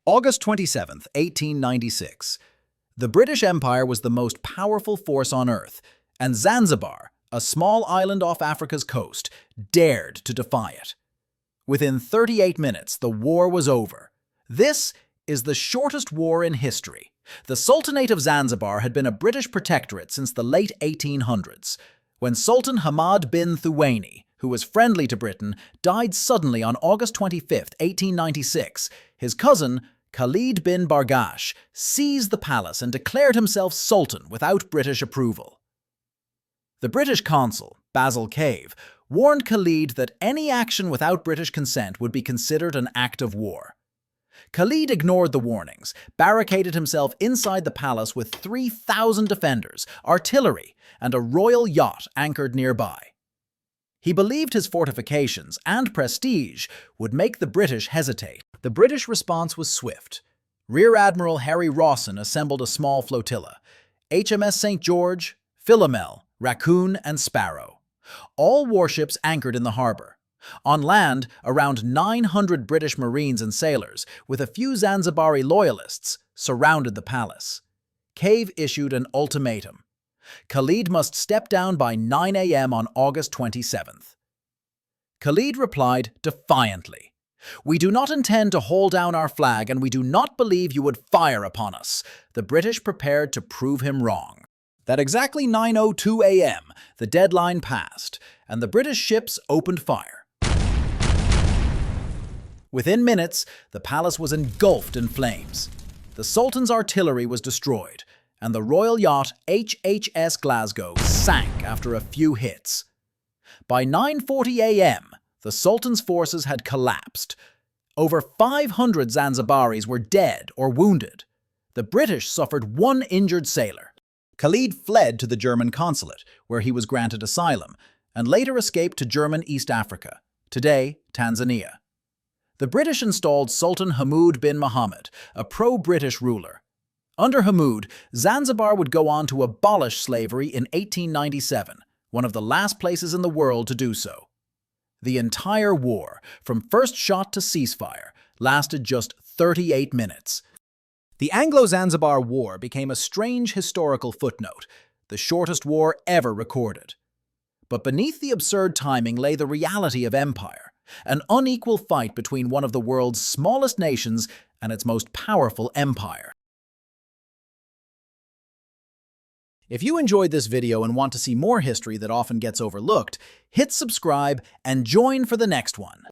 August 27, 1896. The British Empire was the most powerful force on Earth, and Zanzibar, a small island off Africa's coast, dared to defy it. Within 38 minutes, the war was over. This is the shortest war in history. The Sultanate of Zanzibar had been a British protectorate since the late 1800s, when Sultan Hamad bin Thuwaini, who was friendly to Britain, died suddenly on August 25, 1896. His cousin, Khalid bin Bargash, seized the palace and declared himself Sultan without British approval. The British consul, Basil Cave, warned Khalid that any action without British consent would be considered an act of war. Khalid ignored the warnings, barricaded himself inside the palace with 3,000 defenders, artillery, and a royal yacht anchored nearby. He believed his fortifications and prestige would make the British hesitate. The British response was swift. Rear Admiral Harry Rawson assembled a small flotilla: HMS St. George, Philomel, Raccoon, and Sparrow. All warships anchored in the harbor. On land, around 900 British Marines and sailors, with a few Zanzibari loyalists, surrounded the palace. Cave issued an ultimatum. Khalid must step down by 9 a.m. on August 27th. Khalid replied defiantly, "We do not intend to hold down our flag, and we do not believe you would fire upon us." The British prepared to prove him wrong. At exactly 9:02 a.m., the deadline passed, and the British ships opened fire. Within minutes, the palace was engulfed in flames. The Sultan's artillery was destroyed, and the royal yacht HHS Glasgow sank after a few hits. By 9:40 a.m., the Sultan's forces had collapsed. Over 500 Zanzibaris were dead or wounded. The British suffered one injured sailor. Khalid fled to the German consulate, where he was granted asylum, and later escaped to German East Africa, today Tanzania. The British installed Sultan Hamoud bin Mohammed, a pro-British ruler. Under Hamoud, Zanzibar would go on to abolish slavery in 1897, one of the last places in the world to do so. The entire war, from first shot to ceasefire, lasted just 38 minutes. The Anglo-Zanzibar War became a strange historical footnote, the shortest war ever recorded. But beneath the absurd timing lay the reality of empire, an unequal fight between one of the world's smallest nations and its most powerful empire. If you enjoyed this video and want to see more history that often gets overlooked, hit subscribe and join for the next one.